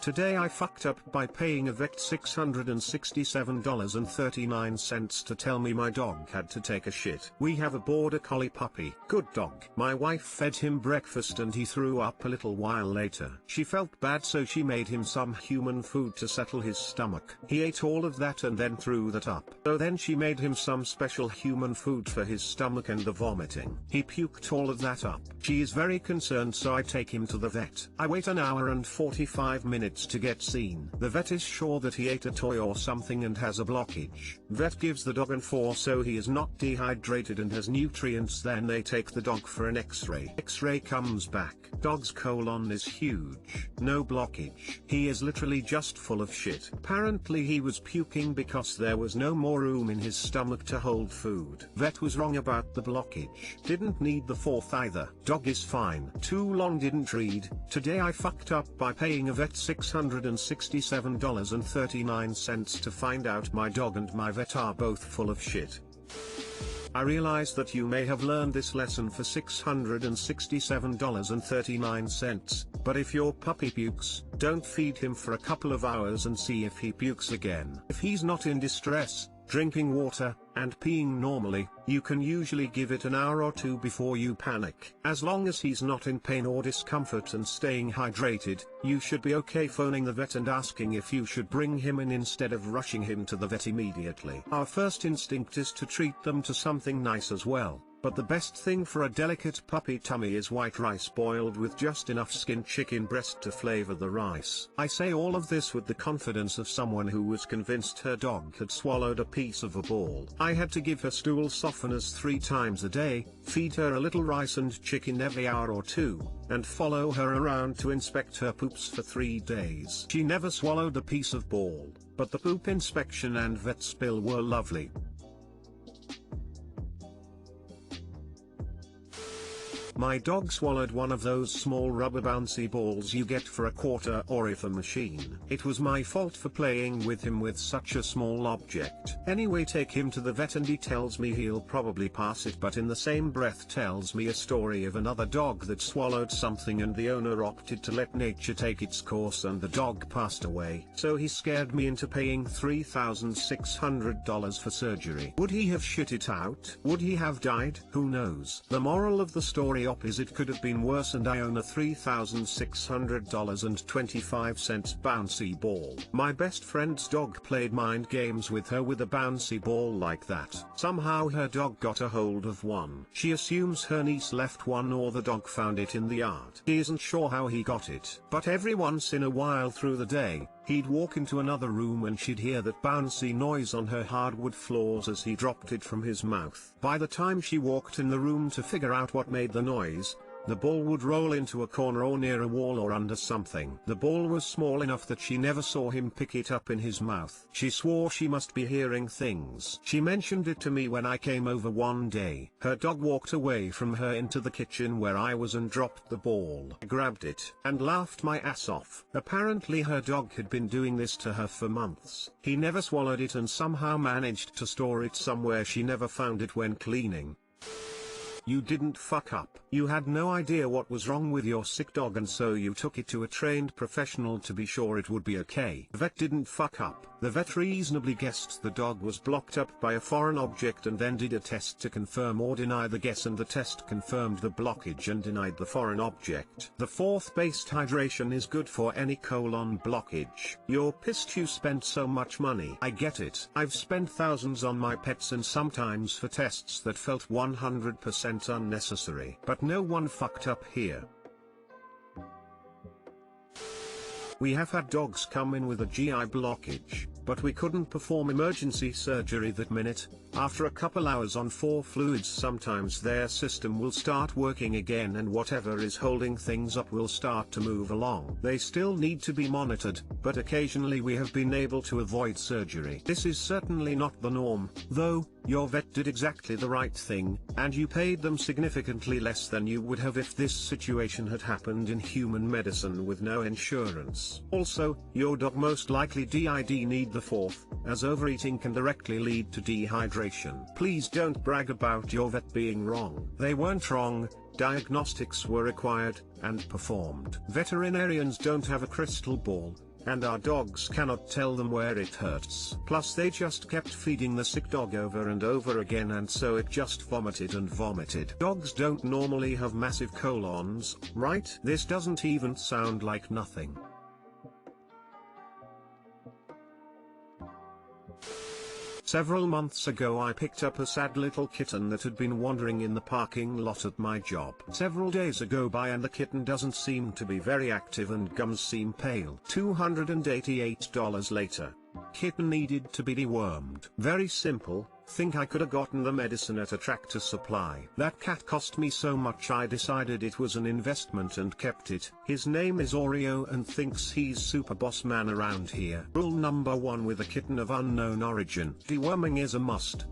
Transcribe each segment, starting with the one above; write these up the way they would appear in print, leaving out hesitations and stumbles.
Today I fucked up by paying a vet $667.39 to tell me my dog had to take a shit. We have a border collie puppy. Good dog. My wife fed him breakfast and he threw up a little while later. She felt bad so she made him some human food to settle his stomach. He ate all of that and then threw that up. So then she made him some special human food for his stomach and the vomiting. He puked all of that up. She is very concerned so I take him to the vet. I wait an hour and 45 minutes to get seen. The vet is sure that he ate a toy or something and has a blockage. Vet gives the dog an 4 so he is not dehydrated and has nutrients. Then they take the dog for an x-ray. X-ray comes back. Dog's colon is huge. No blockage. He is literally just full of shit. Apparently he was puking because there was no more room in his stomach to hold food. Vet was wrong about the blockage. Didn't need the 4th either. Dog is fine. Too long didn't read. Today I fucked up by paying a vet $667.39 to find out my dog and my vet are both full of shit. I realize that you may have learned this lesson for $667.39, but if your puppy pukes, don't feed him for a couple of hours and see if he pukes again. If he's not in distress, drinking water, and peeing normally, you can usually give it an hour or 2 before you panic. As long as he's not in pain or discomfort and staying hydrated, you should be okay phoning the vet and asking if you should bring him in instead of rushing him to the vet immediately. Our first instinct is to treat them to something nice as well. But the best thing for a delicate puppy tummy is white rice boiled with just enough skinned chicken breast to flavor the rice. I say all of this with the confidence of someone who was convinced her dog had swallowed a piece of a ball. I had to give her stool softeners 3 times a day, feed her a little rice and chicken every hour or 2, and follow her around to inspect her poops for 3 days. She never swallowed a piece of ball, but the poop inspection and vet spill were lovely. My dog swallowed one of those small rubber bouncy balls you get for a quarter or if a machine. It was my fault for playing with him with such a small object. Anyway, take him to the vet and he tells me he'll probably pass it, but in the same breath tells me a story of another dog that swallowed something and the owner opted to let nature take its course and the dog passed away. So he scared me into paying $3,600 for surgery. Would he have shit it out? Would he have died? Who knows? The moral of the story is it could have been worse and I own a $3,600.25 bouncy ball. My best friend's dog played mind games with her with a bouncy ball like that. Somehow her dog got a hold of one. She assumes her niece left one or the dog found it in the yard. He isn't sure how he got it, but every once in a while through the day, he'd walk into another room and she'd hear that bouncy noise on her hardwood floors as he dropped it from his mouth. By the time she walked in the room to figure out what made the noise, the ball would roll into a corner or near a wall or under something. The ball was small enough that she never saw him pick it up in his mouth. She swore she must be hearing things. She mentioned it to me when I came over one day. Her dog walked away from her into the kitchen where I was and dropped the ball. I grabbed it and laughed my ass off. Apparently her dog had been doing this to her for months. He never swallowed it and somehow managed to store it somewhere she never found it when cleaning. You didn't fuck up. You had no idea what was wrong with your sick dog and so you took it to a trained professional to be sure it would be okay. The vet didn't fuck up. The vet reasonably guessed the dog was blocked up by a foreign object and then did a test to confirm or deny the guess, and the test confirmed the blockage and denied the foreign object. The 4th-based hydration is good for any colon blockage. You're pissed you spent so much money. I get it. I've spent thousands on my pets and sometimes for tests that felt 100% unnecessary. But no one fucked up here. We have had dogs come in with a GI blockage, but we couldn't perform emergency surgery that minute. After a couple hours on 4 fluids, sometimes their system will start working again and whatever is holding things up will start to move along. They still need to be monitored, but occasionally we have been able to avoid surgery. This is certainly not the norm, though. Your vet did exactly the right thing, and you paid them significantly less than you would have if this situation had happened in human medicine with no insurance. Also, your dog most likely did need the 4th, as overeating can directly lead to dehydration. Please don't brag about your vet being wrong. They weren't wrong. Diagnostics were required, and performed. Veterinarians don't have a crystal ball, and our dogs cannot tell them where it hurts. Plus they just kept feeding the sick dog over and over again, and so it just vomited and vomited. Dogs don't normally have massive colons, right? This doesn't even sound like nothing. Several months ago I picked up a sad little kitten that had been wandering in the parking lot at my job. Several days go by and the kitten doesn't seem to be very active and gums seem pale. $288 later. Kitten needed to be dewormed. Very simple. Think I could have gotten the medicine at a Tractor Supply. That cat cost me so much I decided it was an investment and kept it. His name is Oreo and thinks he's super boss man around here. Rule number 1 with a kitten of unknown origin: deworming is a must.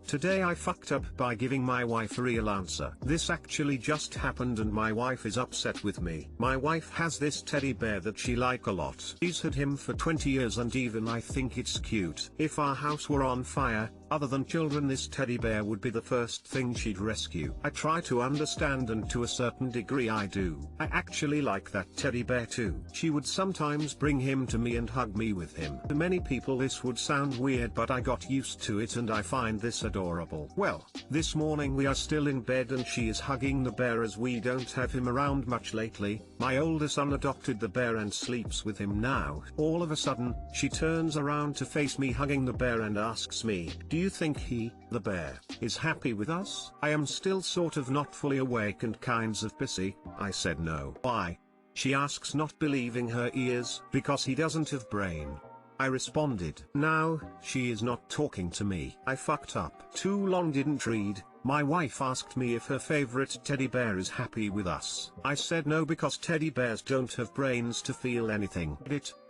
Today I fucked up by giving my wife a real answer. This actually just happened and my wife is upset with me. My wife has this teddy bear that she like a lot. She's had him for 20 years and even I think it's cute. If our house were on fire, other than children, this teddy bear would be the first thing she'd rescue. I try to understand, and to a certain degree I do. I actually like that teddy bear too. She would sometimes bring him to me and hug me with him. To many people this would sound weird, but I got used to it and I find this adorable. Well, this morning we are still in bed and she is hugging the bear as we don't have him around much lately. My older son adopted the bear and sleeps with him now. All of a sudden, she turns around to face me hugging the bear and asks me, "Do you think he, the bear, is happy with us?" I am still sort of not fully awake and kinds of pissy. I said no. Why? She asks, not believing her ears. Because he doesn't have brain. I responded. Now, she is not talking to me. I fucked up. Too long didn't read. My wife asked me if her favorite teddy bear is happy with us. I said no because teddy bears don't have brains to feel anything.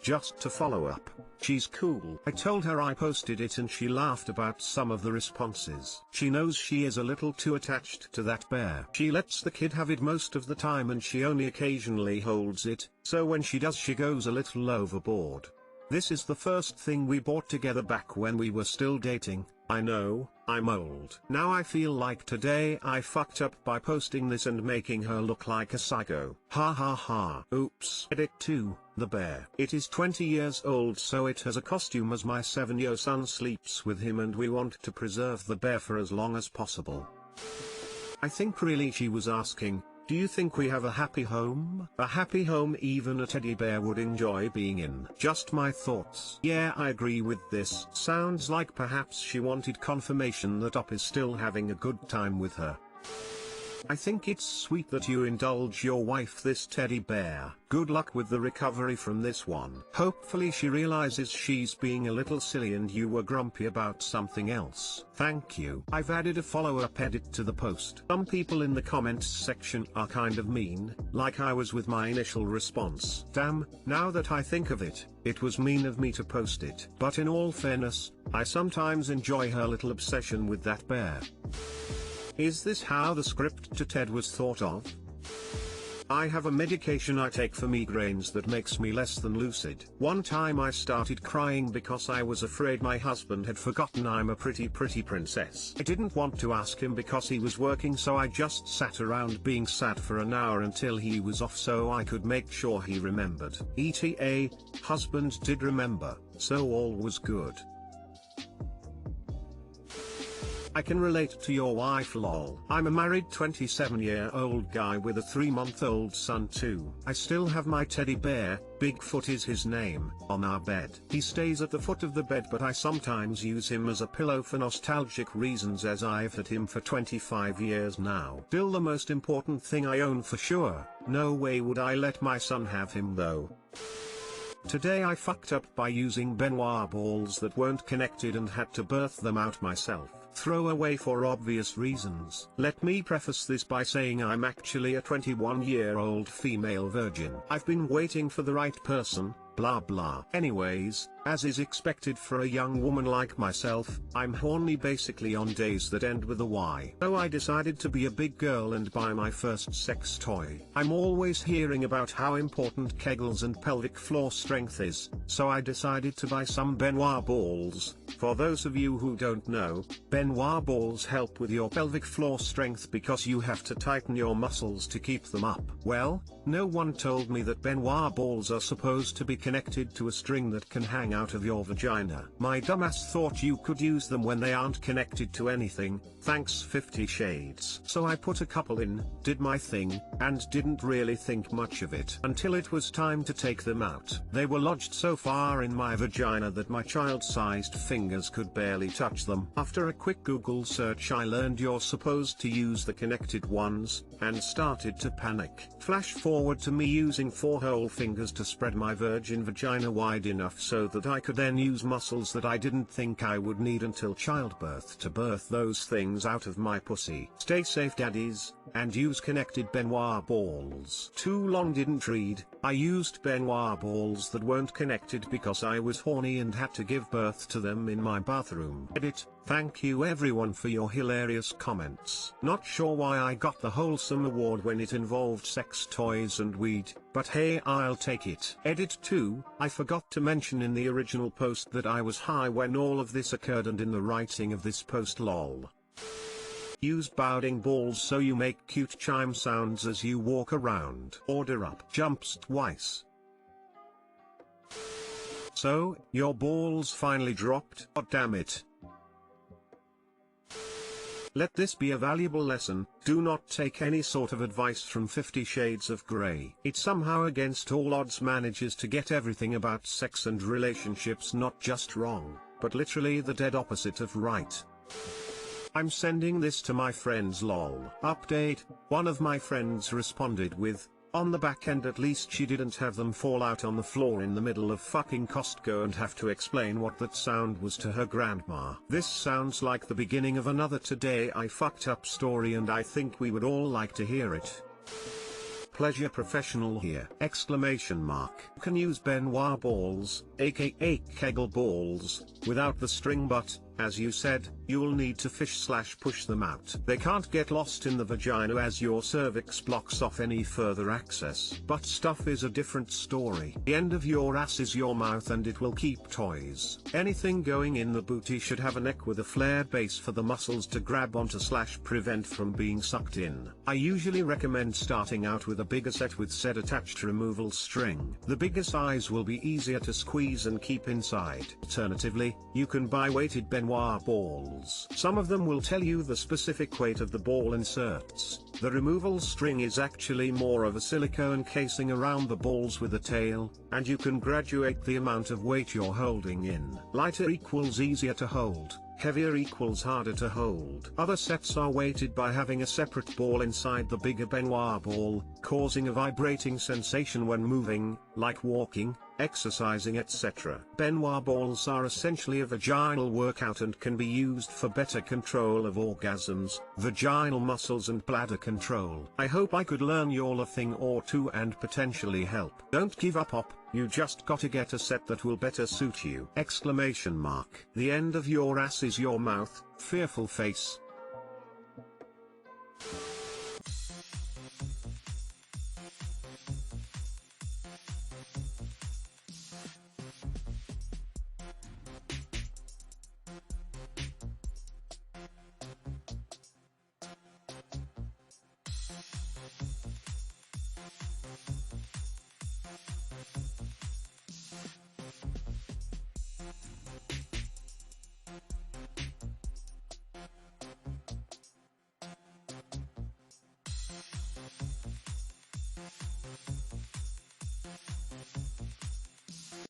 Just to follow up. She's cool. I told her I posted it and she laughed about some of the responses. She knows she is a little too attached to that bear. She lets the kid have it most of the time and she only occasionally holds it, so when she does she goes a little overboard. This is the first thing we bought together back when we were still dating. I know, I'm old. Now I feel like today I fucked up by posting this and making her look like a psycho. Ha ha ha. Oops. Edit 2, the bear. It is 20 years old, so it has a costume as my 7-year-old son sleeps with him and we want to preserve the bear for as long as possible. I think really she was asking, do you think we have a happy home? A happy home even a teddy bear would enjoy being in. Just my thoughts. Yeah, I agree with this. Sounds like perhaps she wanted confirmation that Up is still having a good time with her. I think it's sweet that you indulge your wife this teddy bear. Good luck with the recovery from this one. Hopefully she realizes she's being a little silly and you were grumpy about something else. Thank you. I've added a follow-up edit to the post. Some people in the comments section are kind of mean, like I was with my initial response. Damn, now that I think of it, it was mean of me to post it. But in all fairness, I sometimes enjoy her little obsession with that bear. Is this how the script to TED was thought of? I have a medication I take for migraines that makes me less than lucid. One time I started crying because I was afraid my husband had forgotten I'm a pretty princess. I didn't want to ask him because he was working, so I just sat around being sad for an hour until he was off so I could make sure he remembered. ETA, husband did remember, so all was good. I can relate to your wife lol. I'm a married 27-year-old guy with a 3-month-old son too. I still have my teddy bear, Bigfoot is his name, on our bed. He stays at the foot of the bed but I sometimes use him as a pillow for nostalgic reasons as I've had him for 25 years now. Still the most important thing I own for sure. No way would I let my son have him though. Today I fucked up by using Benoit balls that weren't connected and had to birth them out myself. Throw away for obvious reasons. Let me preface this by saying I'm actually a 21-year-old female virgin. I've been waiting for the right person, blah blah. Anyways, As is expected for a young woman like myself, I'm horny basically on days that end with a Y. So I decided to be a big girl and buy my first sex toy. I'm always hearing about how important kegels and pelvic floor strength is, so I decided to buy some Benoit balls. For those of you who don't know, Benoit balls help with your pelvic floor strength because you have to tighten your muscles to keep them up. Well, no one told me that Benoit balls are supposed to be connected to a string that can hang out of your vagina. My dumbass thought you could use them when they aren't connected to anything, thanks 50 Shades. So I put a couple in, did my thing, and didn't really think much of it until it was time to take them out. They were lodged so far in my vagina that my child-sized fingers could barely touch them. After a quick Google search I learned you're supposed to use the connected ones, and started to panic. Flash forward to me using 4 whole fingers to spread my virgin vagina wide enough so that I could then use muscles that I didn't think I would need until childbirth to birth those things out of my pussy. Stay safe daddies, and use connected Benoit balls. Too long didn't read, I used Benoit balls that weren't connected because I was horny and had to give birth to them in my bathroom. Edit. Thank you everyone for your hilarious comments. Not sure why I got the wholesome award when it involved sex toys and weed, but hey, I'll take it. Edit 2, I forgot to mention in the original post that I was high when all of this occurred, and in the writing of this post lol. Use bowding balls so you make cute chime sounds as you walk around. Order up jumps twice. So, your balls finally dropped? Oh damn it. Let this be a valuable lesson, do not take any sort of advice from 50 Shades of Grey. It somehow against all odds manages to get everything about sex and relationships not just wrong, but literally the dead opposite of right. I'm sending this to my friends lol. Update, one of my friends responded with, on the back end at least she didn't have them fall out on the floor in the middle of fucking Costco and have to explain what that sound was to her grandma. This sounds like the beginning of another Today I Fucked Up story, and I think we would all like to hear it. Pleasure professional here! Exclamation mark. You can use Benoit balls, aka Kegel balls, without the string, but, as you said, you'll need to fish/push them out. They can't get lost in the vagina as your cervix blocks off any further access. Butt stuff is a different story. The end of your ass is your mouth and it will keep toys. Anything going in the booty should have a neck with a flared base for the muscles to grab onto/prevent from being sucked in. I usually recommend starting out with a bigger set with said attached removal string. The bigger size will be easier to squeeze and keep inside. Alternatively, you can buy weighted Benoit balls. Some of them will tell you the specific weight of the ball inserts. The removal string is actually more of a silicone casing around the balls with a tail, and you can graduate the amount of weight you're holding in. Lighter equals easier to hold, heavier equals harder to hold. Other sets are weighted by having a separate ball inside the bigger Benoit ball, causing a vibrating sensation when moving, like walking, exercising, etc. Benoit balls are essentially a vaginal workout and can be used for better control of orgasms, vaginal muscles and bladder control. I hope I could learn y'all a thing or two and potentially help. Don't give up op, you just gotta get a set that will better suit you! Exclamation mark. The end of your ass is your mouth, fearful face.